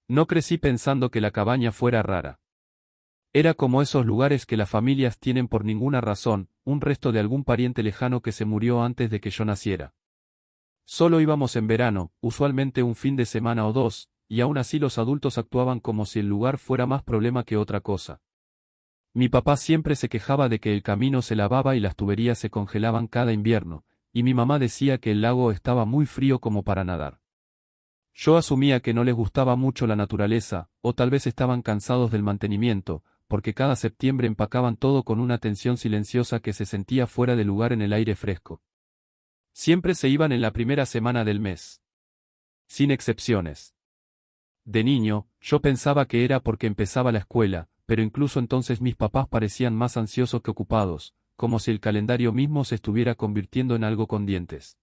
No crecí pensando que la cabaña fuera rara. Era como esos lugares que las familias tienen por ninguna razón, un resto de algún pariente lejano que se murió antes de que yo naciera. Solo íbamos en verano, usualmente un fin de semana o dos, y aún así los adultos actuaban como si el lugar fuera más problema que otra cosa. Mi papá siempre se quejaba de que el camino se lavaba y las tuberías se congelaban cada invierno, y mi mamá decía que el lago estaba muy frío como para nadar. Yo asumía que no les gustaba mucho la naturaleza, o tal vez estaban cansados del mantenimiento, porque cada septiembre empacaban todo con una tensión silenciosa que se sentía fuera de lugar en el aire fresco. Siempre se iban en la primera semana del mes. Sin excepciones. De niño, yo pensaba que era porque empezaba la escuela, pero incluso entonces mis papás parecían más ansiosos que ocupados, como si el calendario mismo se estuviera convirtiendo en algo con dientes.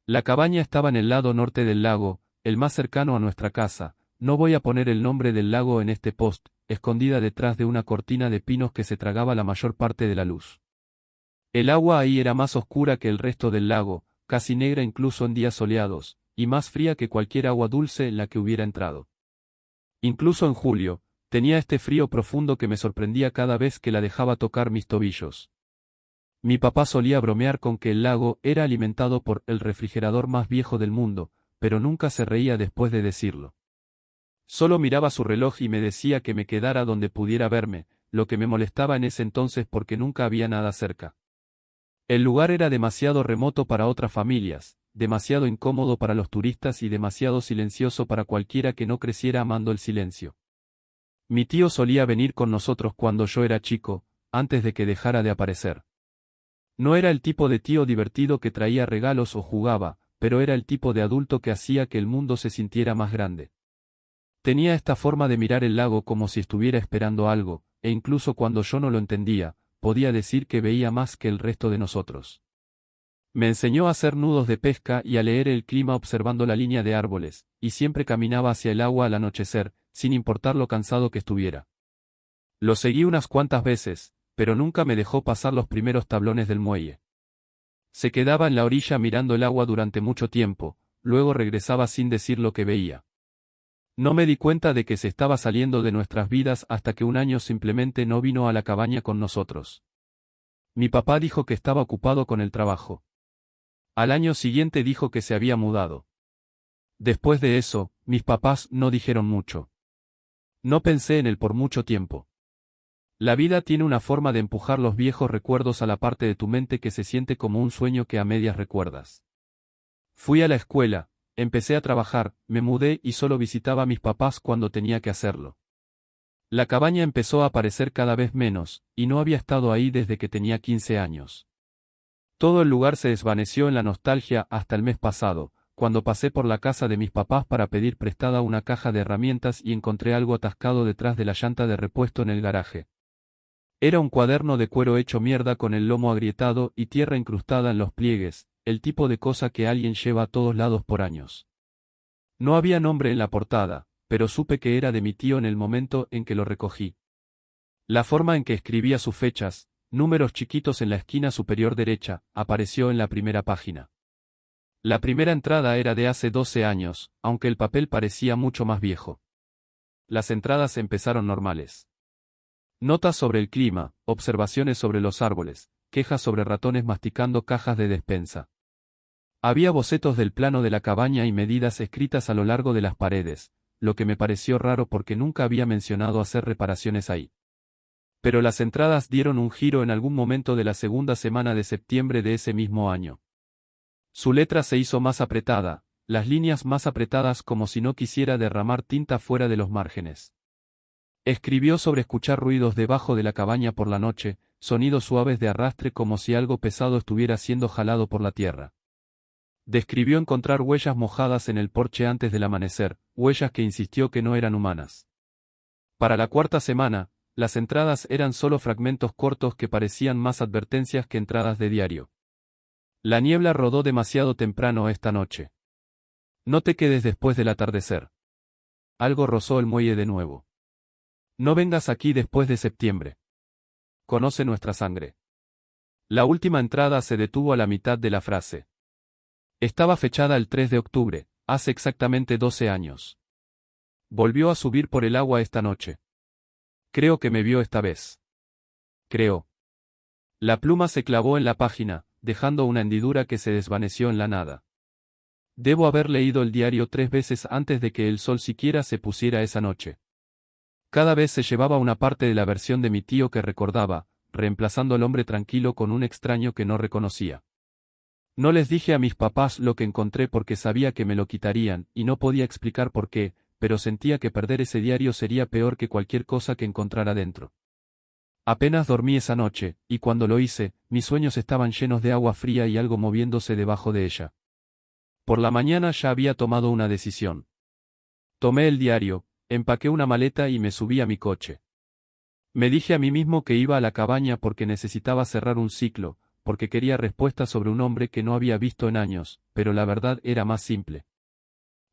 La cabaña estaba en el lado norte del lago, el más cercano a nuestra casa. No voy a poner el nombre del lago en este post, escondida detrás de una cortina de pinos que se tragaba la mayor parte de la luz. El agua ahí era más oscura que el resto del lago, casi negra incluso en días soleados, y más fría que cualquier agua dulce en la que hubiera entrado. Incluso en julio, tenía este frío profundo que me sorprendía cada vez que la dejaba tocar mis tobillos. Mi papá solía bromear con que el lago era alimentado por el refrigerador más viejo del mundo, pero nunca se reía después de decirlo. Solo miraba su reloj y me decía que me quedara donde pudiera verme, lo que me molestaba en ese entonces porque nunca había nada cerca. El lugar era demasiado remoto para otras familias, demasiado incómodo para los turistas y demasiado silencioso para cualquiera que no creciera amando el silencio. Mi tío solía venir con nosotros cuando yo era chico, antes de que dejara de aparecer. No era el tipo de tío divertido que traía regalos o jugaba, pero era el tipo de adulto que hacía que el mundo se sintiera más grande. Tenía esta forma de mirar el lago como si estuviera esperando algo, e incluso cuando yo no lo entendía, podía decir que veía más que el resto de nosotros. Me enseñó a hacer nudos de pesca y a leer el clima observando la línea de árboles, y siempre caminaba hacia el agua al anochecer, sin importar lo cansado que estuviera. Lo seguí unas cuantas veces, pero nunca me dejó pasar los primeros tablones del muelle. Se quedaba en la orilla mirando el agua durante mucho tiempo, luego regresaba sin decir lo que veía. No me di cuenta de que se estaba saliendo de nuestras vidas hasta que un año simplemente no vino a la cabaña con nosotros. Mi papá dijo que estaba ocupado con el trabajo. Al año siguiente dijo que se había mudado. Después de eso, mis papás no dijeron mucho. No pensé en él por mucho tiempo. La vida tiene una forma de empujar los viejos recuerdos a la parte de tu mente que se siente como un sueño que a medias recuerdas. Fui a la escuela, empecé a trabajar, me mudé y solo visitaba a mis papás cuando tenía que hacerlo. La cabaña empezó a aparecer cada vez menos, y no había estado ahí desde que tenía 15 años. Todo el lugar se desvaneció en la nostalgia hasta el mes pasado, cuando pasé por la casa de mis papás para pedir prestada una caja de herramientas y encontré algo atascado detrás de la llanta de repuesto en el garaje. Era un cuaderno de cuero hecho mierda con el lomo agrietado y tierra incrustada en los pliegues, el tipo de cosa que alguien lleva a todos lados por años. No había nombre en la portada, pero supe que era de mi tío en el momento en que lo recogí. La forma en que escribía sus fechas, números chiquitos en la esquina superior derecha, apareció en la primera página. La primera entrada era de hace 12 años, aunque el papel parecía mucho más viejo. Las entradas empezaron normales. Notas sobre el clima, observaciones sobre los árboles, quejas sobre ratones masticando cajas de despensa. Había bocetos del plano de la cabaña y medidas escritas a lo largo de las paredes, lo que me pareció raro porque nunca había mencionado hacer reparaciones ahí. Pero las entradas dieron un giro en algún momento de la segunda semana de septiembre de ese mismo año. Su letra se hizo más apretada, las líneas más apretadas como si no quisiera derramar tinta fuera de los márgenes. Escribió sobre escuchar ruidos debajo de la cabaña por la noche, sonidos suaves de arrastre como si algo pesado estuviera siendo jalado por la tierra. Describió encontrar huellas mojadas en el porche antes del amanecer, huellas que insistió que no eran humanas. Para la cuarta semana, las entradas eran solo fragmentos cortos que parecían más advertencias que entradas de diario. La niebla rodó demasiado temprano esta noche. No te quedes después del atardecer. Algo rozó el muelle de nuevo. No vengas aquí después de septiembre. Conoce nuestra sangre. La última entrada se detuvo a la mitad de la frase. Estaba fechada el 3 de octubre, hace exactamente 12 años. Volvió a subir por el agua esta noche. Creo que me vio esta vez. Creo. La pluma se clavó en la página, dejando una hendidura que se desvaneció en la nada. Debo haber leído el diario 3 veces antes de que el sol siquiera se pusiera esa noche. Cada vez se llevaba una parte de la versión de mi tío que recordaba, reemplazando al hombre tranquilo con un extraño que no reconocía. No les dije a mis papás lo que encontré porque sabía que me lo quitarían, y no podía explicar por qué, pero sentía que perder ese diario sería peor que cualquier cosa que encontrara dentro. Apenas dormí esa noche, y cuando lo hice, mis sueños estaban llenos de agua fría y algo moviéndose debajo de ella. Por la mañana ya había tomado una decisión. Tomé el diario, empaqué una maleta y me subí a mi coche. Me dije a mí mismo que iba a la cabaña porque necesitaba cerrar un ciclo, porque quería respuestas sobre un hombre que no había visto en años, pero la verdad era más simple.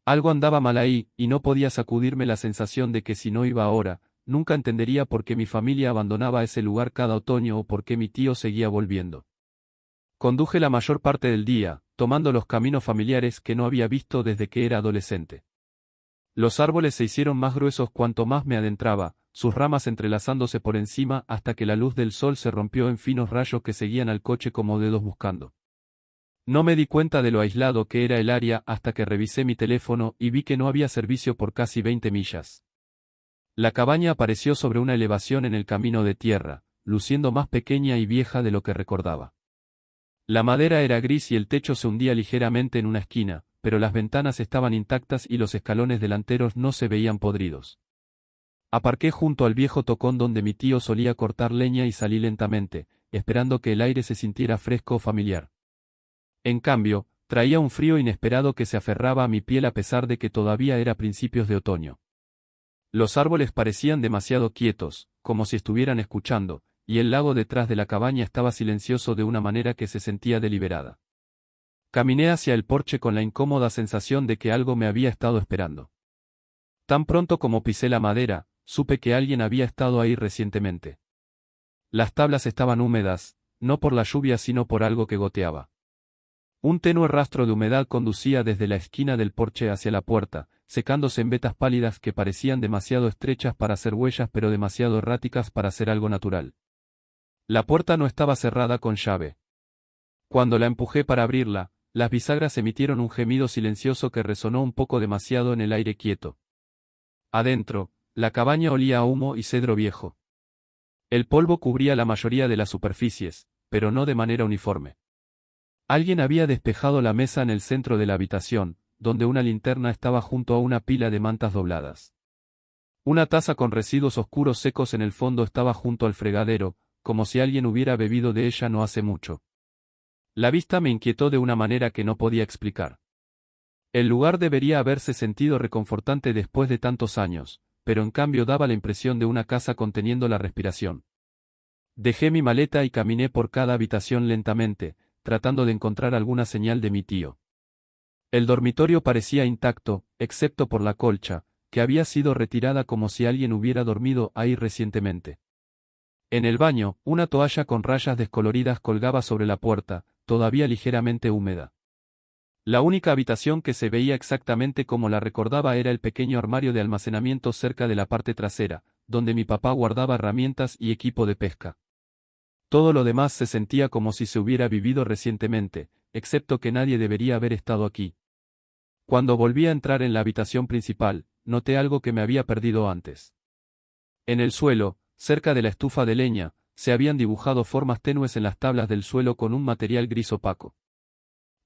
Algo andaba mal ahí, y no podía sacudirme la sensación de que si no iba ahora, nunca entendería por qué mi familia abandonaba ese lugar cada otoño o por qué mi tío seguía volviendo. Conduje la mayor parte del día, tomando los caminos familiares que no había visto desde que era adolescente. Los árboles se hicieron más gruesos cuanto más me adentraba, sus ramas entrelazándose por encima hasta que la luz del sol se rompió en finos rayos que seguían al coche como dedos buscando. No me di cuenta de lo aislado que era el área hasta que revisé mi teléfono y vi que no había servicio por casi 20 millas. La cabaña apareció sobre una elevación en el camino de tierra, luciendo más pequeña y vieja de lo que recordaba. La madera era gris y el techo se hundía ligeramente en una esquina, pero las ventanas estaban intactas y los escalones delanteros no se veían podridos. Aparqué junto al viejo tocón donde mi tío solía cortar leña y salí lentamente, esperando que el aire se sintiera fresco o familiar. En cambio, traía un frío inesperado que se aferraba a mi piel a pesar de que todavía era principios de otoño. Los árboles parecían demasiado quietos, como si estuvieran escuchando, y el lago detrás de la cabaña estaba silencioso de una manera que se sentía deliberada. Caminé hacia el porche con la incómoda sensación de que algo me había estado esperando. Tan pronto como pisé la madera, supe que alguien había estado ahí recientemente. Las tablas estaban húmedas, no por la lluvia sino por algo que goteaba. Un tenue rastro de humedad conducía desde la esquina del porche hacia la puerta, secándose en vetas pálidas que parecían demasiado estrechas para ser huellas pero demasiado erráticas para ser algo natural. La puerta no estaba cerrada con llave. Cuando la empujé para abrirla, las bisagras emitieron un gemido silencioso que resonó un poco demasiado en el aire quieto. Adentro, la cabaña olía a humo y cedro viejo. El polvo cubría la mayoría de las superficies, pero no de manera uniforme. Alguien había despejado la mesa en el centro de la habitación, donde una linterna estaba junto a una pila de mantas dobladas. Una taza con residuos oscuros secos en el fondo estaba junto al fregadero, como si alguien hubiera bebido de ella no hace mucho. La vista me inquietó de una manera que no podía explicar. El lugar debería haberse sentido reconfortante después de tantos años, pero en cambio daba la impresión de una casa conteniendo la respiración. Dejé mi maleta y caminé por cada habitación lentamente, tratando de encontrar alguna señal de mi tío. El dormitorio parecía intacto, excepto por la colcha, que había sido retirada como si alguien hubiera dormido ahí recientemente. En el baño, una toalla con rayas descoloridas colgaba sobre la puerta, todavía ligeramente húmeda. La única habitación que se veía exactamente como la recordaba era el pequeño armario de almacenamiento cerca de la parte trasera, donde mi papá guardaba herramientas y equipo de pesca. Todo lo demás se sentía como si se hubiera vivido recientemente, excepto que nadie debería haber estado aquí. Cuando volví a entrar en la habitación principal, noté algo que me había perdido antes. En el suelo, cerca de la estufa de leña, se habían dibujado formas tenues en las tablas del suelo con un material gris opaco.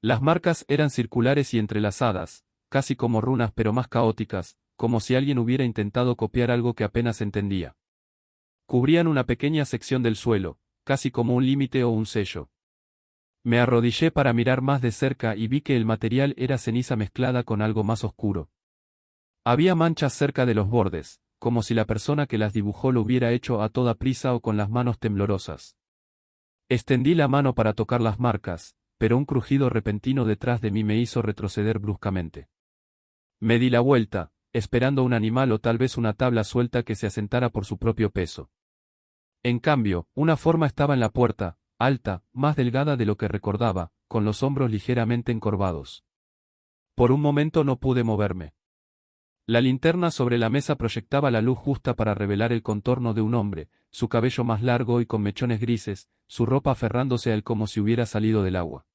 Las marcas eran circulares y entrelazadas, casi como runas pero más caóticas, como si alguien hubiera intentado copiar algo que apenas entendía. Cubrían una pequeña sección del suelo, casi como un límite o un sello. Me arrodillé para mirar más de cerca y vi que el material era ceniza mezclada con algo más oscuro. Había manchas cerca de los bordes, como si la persona que las dibujó lo hubiera hecho a toda prisa o con las manos temblorosas. Extendí la mano para tocar las marcas, pero un crujido repentino detrás de mí me hizo retroceder bruscamente. Me di la vuelta, esperando un animal o tal vez una tabla suelta que se asentara por su propio peso. En cambio, una forma estaba en la puerta, alta, más delgada de lo que recordaba, con los hombros ligeramente encorvados. Por un momento no pude moverme. La linterna sobre la mesa proyectaba la luz justa para revelar el contorno de un hombre, su cabello más largo y con mechones grises, su ropa aferrándose a él como si hubiera salido del agua.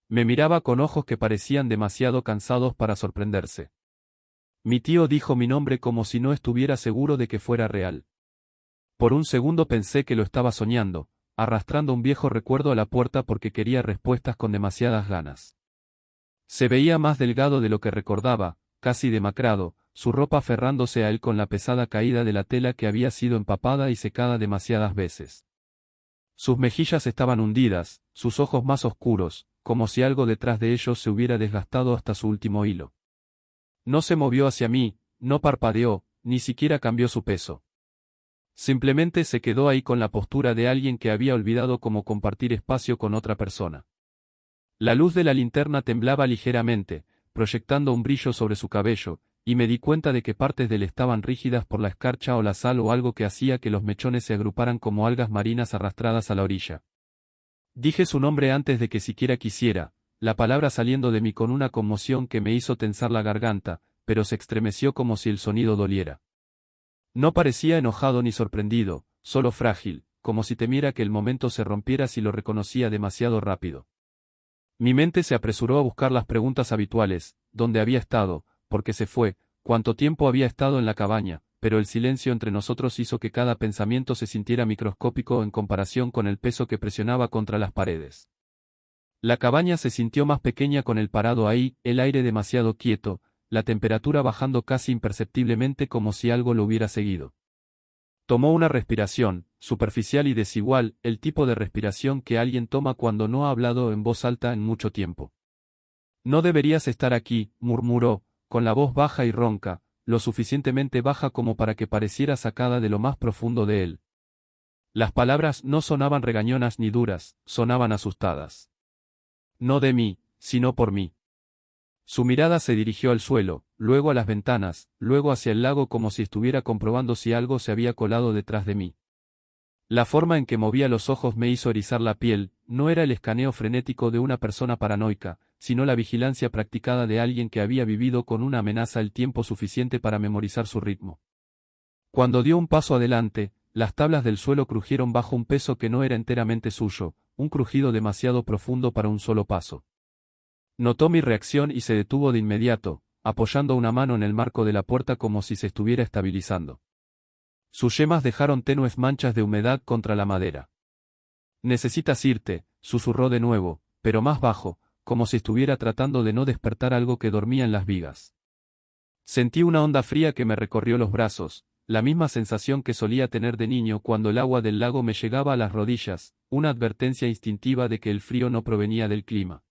Me miraba con ojos que parecían demasiado cansados para sorprenderse. Mi tío dijo mi nombre como si no estuviera seguro de que fuera real. Por un segundo pensé que lo estaba soñando, arrastrando un viejo recuerdo a la puerta porque quería respuestas con demasiadas ganas. Se veía más delgado de lo que recordaba, casi demacrado, su ropa aferrándose a él con la pesada caída de la tela que había sido empapada y secada demasiadas veces. Sus mejillas estaban hundidas, sus ojos más oscuros, como si algo detrás de ellos se hubiera desgastado hasta su último hilo. No se movió hacia mí, no parpadeó, ni siquiera cambió su peso. Simplemente se quedó ahí con la postura de alguien que había olvidado cómo compartir espacio con otra persona. La luz de la linterna temblaba ligeramente, proyectando un brillo sobre su cabello, y me di cuenta de que partes de él estaban rígidas por la escarcha o la sal o algo que hacía que los mechones se agruparan como algas marinas arrastradas a la orilla. Dije su nombre antes de que siquiera quisiera, la palabra saliendo de mí con una conmoción que me hizo tensar la garganta, pero se estremeció como si el sonido doliera. No parecía enojado ni sorprendido, solo frágil, como si temiera que el momento se rompiera si lo reconocía demasiado rápido. Mi mente se apresuró a buscar las preguntas habituales, dónde había estado, por qué se fue, cuánto tiempo había estado en la cabaña, pero el silencio entre nosotros hizo que cada pensamiento se sintiera microscópico en comparación con el peso que presionaba contra las paredes. La cabaña se sintió más pequeña con el parado ahí, el aire demasiado quieto, la temperatura bajando casi imperceptiblemente como si algo lo hubiera seguido. Tomó una respiración, superficial y desigual, el tipo de respiración que alguien toma cuando no ha hablado en voz alta en mucho tiempo. No deberías estar aquí, murmuró, con la voz baja y ronca, lo suficientemente baja como para que pareciera sacada de lo más profundo de él. Las palabras no sonaban regañonas ni duras, sonaban asustadas. No de mí, sino por mí. Su mirada se dirigió al suelo, luego a las ventanas, luego hacia el lago como si estuviera comprobando si algo se había colado detrás de mí. La forma en que movía los ojos me hizo erizar la piel, no era el escaneo frenético de una persona paranoica, sino la vigilancia practicada de alguien que había vivido con una amenaza el tiempo suficiente para memorizar su ritmo. Cuando dio un paso adelante, las tablas del suelo crujieron bajo un peso que no era enteramente suyo, un crujido demasiado profundo para un solo paso. Notó mi reacción y se detuvo de inmediato, apoyando una mano en el marco de la puerta como si se estuviera estabilizando. Sus yemas dejaron tenues manchas de humedad contra la madera. Necesitas irte, susurró de nuevo, pero más bajo, como si estuviera tratando de no despertar algo que dormía en las vigas. Sentí una onda fría que me recorrió los brazos, la misma sensación que solía tener de niño cuando el agua del lago me llegaba a las rodillas, una advertencia instintiva de que el frío no provenía del clima.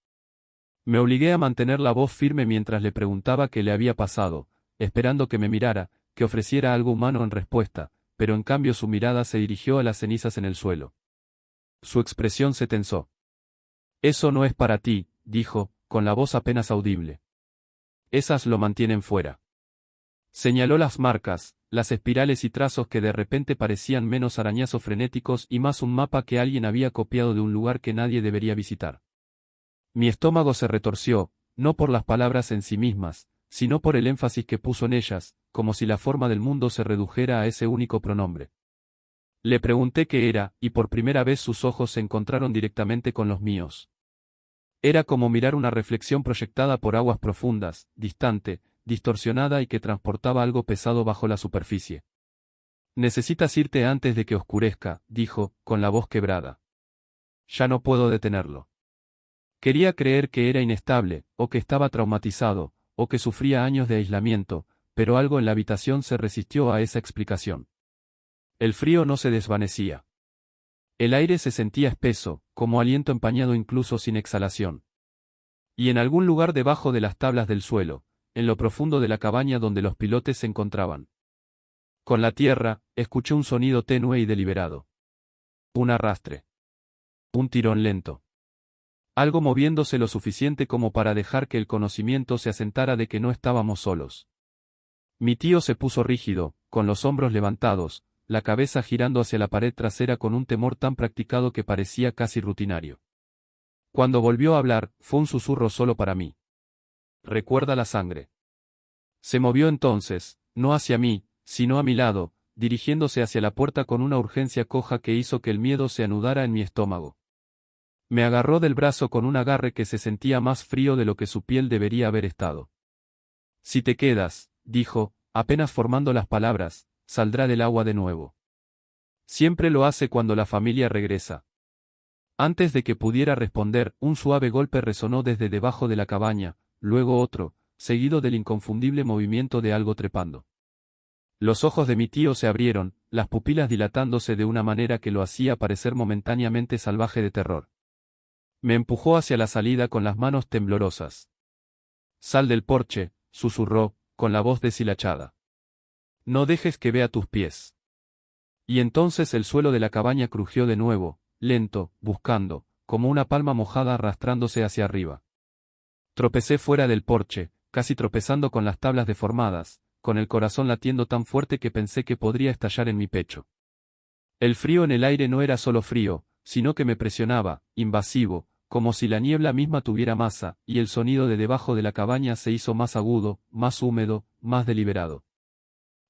Me obligué a mantener la voz firme mientras le preguntaba qué le había pasado, esperando que me mirara, que ofreciera algo humano en respuesta, pero en cambio su mirada se dirigió a las cenizas en el suelo. Su expresión se tensó. Eso no es para ti, dijo, con la voz apenas audible. Esas lo mantienen fuera. Señaló las marcas, las espirales y trazos que de repente parecían menos arañazos frenéticos y más un mapa que alguien había copiado de un lugar que nadie debería visitar. Mi estómago se retorció, no por las palabras en sí mismas, sino por el énfasis que puso en ellas, como si la forma del mundo se redujera a ese único pronombre. Le pregunté qué era, y por primera vez sus ojos se encontraron directamente con los míos. Era como mirar una reflexión proyectada por aguas profundas, distante, distorsionada y que transportaba algo pesado bajo la superficie. Necesitas irte antes de que oscurezca, dijo, con la voz quebrada. Ya no puedo detenerlo. Quería creer que era inestable, o que estaba traumatizado, o que sufría años de aislamiento, pero algo en la habitación se resistió a esa explicación. El frío no se desvanecía. El aire se sentía espeso, como aliento empañado incluso sin exhalación. Y en algún lugar debajo de las tablas del suelo, en lo profundo de la cabaña donde los pilotes se encontraban. Con la tierra, escuché un sonido tenue y deliberado. Un arrastre. Un tirón lento. Algo moviéndose lo suficiente como para dejar que el conocimiento se asentara de que no estábamos solos. Mi tío se puso rígido, con los hombros levantados, la cabeza girando hacia la pared trasera con un temor tan practicado que parecía casi rutinario. Cuando volvió a hablar, fue un susurro solo para mí. Recuerda la sangre. Se movió entonces, no hacia mí, sino a mi lado, dirigiéndose hacia la puerta con una urgencia coja que hizo que el miedo se anudara en mi estómago. Me agarró del brazo con un agarre que se sentía más frío de lo que su piel debería haber estado. Si te quedas, dijo, apenas formando las palabras, saldrá del agua de nuevo. Siempre lo hace cuando la familia regresa. Antes de que pudiera responder, un suave golpe resonó desde debajo de la cabaña, luego otro, seguido del inconfundible movimiento de algo trepando. Los ojos de mi tío se abrieron, las pupilas dilatándose de una manera que lo hacía parecer momentáneamente salvaje de terror. Me empujó hacia la salida con las manos temblorosas. Sal del porche, susurró, con la voz deshilachada. No dejes que vea tus pies. Y entonces el suelo de la cabaña crujió de nuevo, lento, buscando, como una palma mojada arrastrándose hacia arriba. Tropecé fuera del porche, casi tropezando con las tablas deformadas, con el corazón latiendo tan fuerte que pensé que podría estallar en mi pecho. El frío en el aire no era solo frío, sino que me presionaba, invasivo, como si la niebla misma tuviera masa, y el sonido de debajo de la cabaña se hizo más agudo, más húmedo, más deliberado.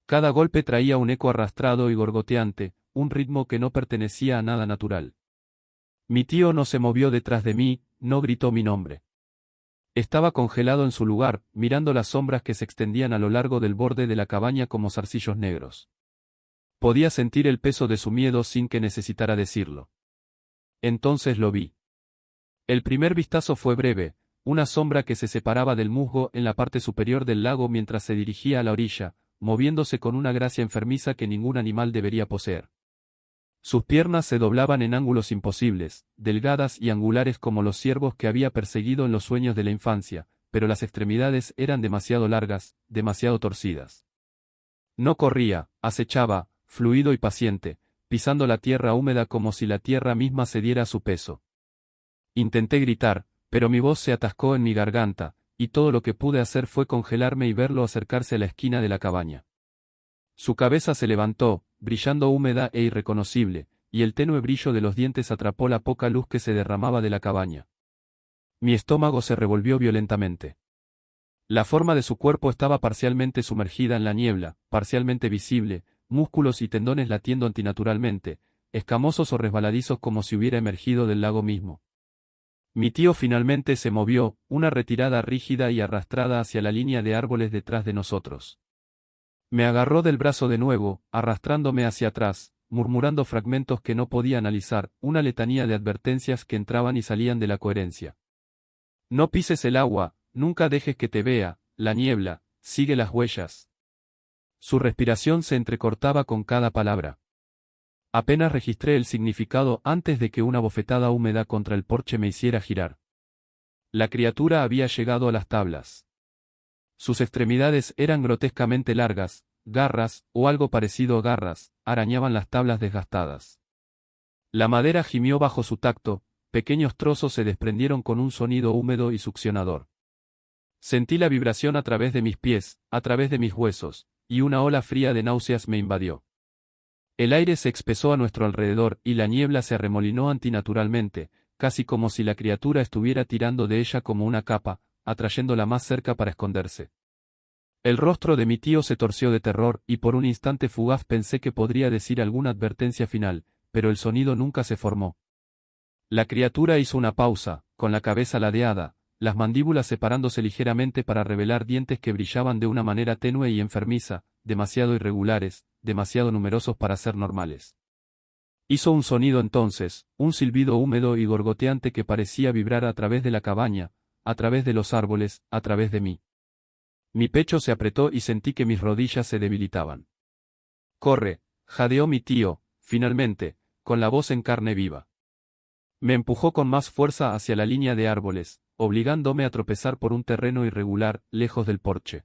Cada golpe traía un eco arrastrado y gorgoteante, un ritmo que no pertenecía a nada natural. Mi tío no se movió detrás de mí, no gritó mi nombre. Estaba congelado en su lugar, mirando las sombras que se extendían a lo largo del borde de la cabaña como zarcillos negros. Podía sentir el peso de su miedo sin que necesitara decirlo. Entonces lo vi. El primer vistazo fue breve, una sombra que se separaba del musgo en la parte superior del lago mientras se dirigía a la orilla, moviéndose con una gracia enfermiza que ningún animal debería poseer. Sus piernas se doblaban en ángulos imposibles, delgadas y angulares como los ciervos que había perseguido en los sueños de la infancia, pero las extremidades eran demasiado largas, demasiado torcidas. No corría, acechaba, fluido y paciente, pisando la tierra húmeda como si la tierra misma cediera a su peso. Intenté gritar, pero mi voz se atascó en mi garganta, y todo lo que pude hacer fue congelarme y verlo acercarse a la esquina de la cabaña. Su cabeza se levantó, brillando húmeda e irreconocible, y el tenue brillo de los dientes atrapó la poca luz que se derramaba de la cabaña. Mi estómago se revolvió violentamente. La forma de su cuerpo estaba parcialmente sumergida en la niebla, parcialmente visible, músculos y tendones latiendo antinaturalmente, escamosos o resbaladizos como si hubiera emergido del lago mismo. Mi tío finalmente se movió, una retirada rígida y arrastrada hacia la línea de árboles detrás de nosotros. Me agarró del brazo de nuevo, arrastrándome hacia atrás, murmurando fragmentos que no podía analizar, una letanía de advertencias que entraban y salían de la coherencia. No pises el agua, nunca dejes que te vea, la niebla, sigue las huellas. Su respiración se entrecortaba con cada palabra. Apenas registré el significado antes de que una bofetada húmeda contra el porche me hiciera girar. La criatura había llegado a las tablas. Sus extremidades eran grotescamente largas, garras, o algo parecido a garras, arañaban las tablas desgastadas. La madera gimió bajo su tacto, pequeños trozos se desprendieron con un sonido húmedo y succionador. Sentí la vibración a través de mis pies, a través de mis huesos, y una ola fría de náuseas me invadió. El aire se espesó a nuestro alrededor y la niebla se arremolinó antinaturalmente, casi como si la criatura estuviera tirando de ella como una capa, atrayéndola más cerca para esconderse. El rostro de mi tío se torció de terror y por un instante fugaz pensé que podría decir alguna advertencia final, pero el sonido nunca se formó. La criatura hizo una pausa, con la cabeza ladeada, las mandíbulas separándose ligeramente para revelar dientes que brillaban de una manera tenue y enfermiza, demasiado irregulares, demasiado numerosos para ser normales. Hizo un sonido entonces, un silbido húmedo y gorgoteante que parecía vibrar a través de la cabaña, a través de los árboles, a través de mí. Mi pecho se apretó y sentí que mis rodillas se debilitaban. «Corre», jadeó mi tío, finalmente, con la voz en carne viva. Me empujó con más fuerza hacia la línea de árboles, obligándome a tropezar por un terreno irregular, lejos del porche.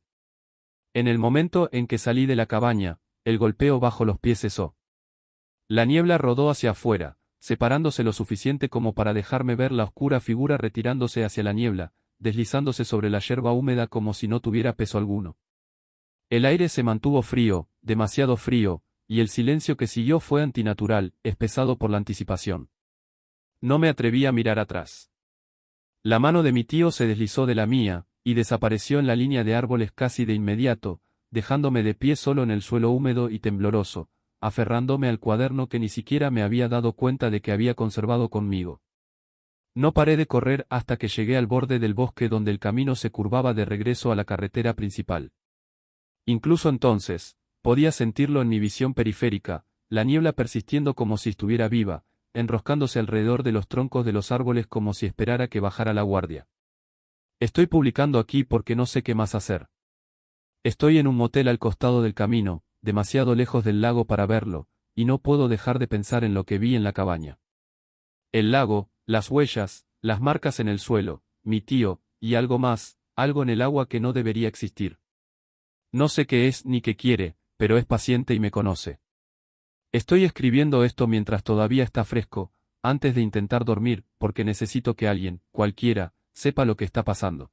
En el momento en que salí de la cabaña, el golpeo bajo los pies cesó. La niebla rodó hacia afuera, separándose lo suficiente como para dejarme ver la oscura figura retirándose hacia la niebla, deslizándose sobre la yerba húmeda como si no tuviera peso alguno. El aire se mantuvo frío, demasiado frío, y el silencio que siguió fue antinatural, espesado por la anticipación. No me atreví a mirar atrás. La mano de mi tío se deslizó de la mía, y desapareció en la línea de árboles casi de inmediato, dejándome de pie solo en el suelo húmedo y tembloroso, aferrándome al cuaderno que ni siquiera me había dado cuenta de que había conservado conmigo. No paré de correr hasta que llegué al borde del bosque donde el camino se curvaba de regreso a la carretera principal. Incluso entonces, podía sentirlo en mi visión periférica, la niebla persistiendo como si estuviera viva, enroscándose alrededor de los troncos de los árboles como si esperara que bajara la guardia. Estoy publicando aquí porque no sé qué más hacer. Estoy en un motel al costado del camino, demasiado lejos del lago para verlo, y no puedo dejar de pensar en lo que vi en la cabaña. El lago, las huellas, las marcas en el suelo, mi tío, y algo más, algo en el agua que no debería existir. No sé qué es ni qué quiere, pero es paciente y me conoce. Estoy escribiendo esto mientras todavía está fresco, antes de intentar dormir, porque necesito que alguien, cualquiera, sepa lo que está pasando.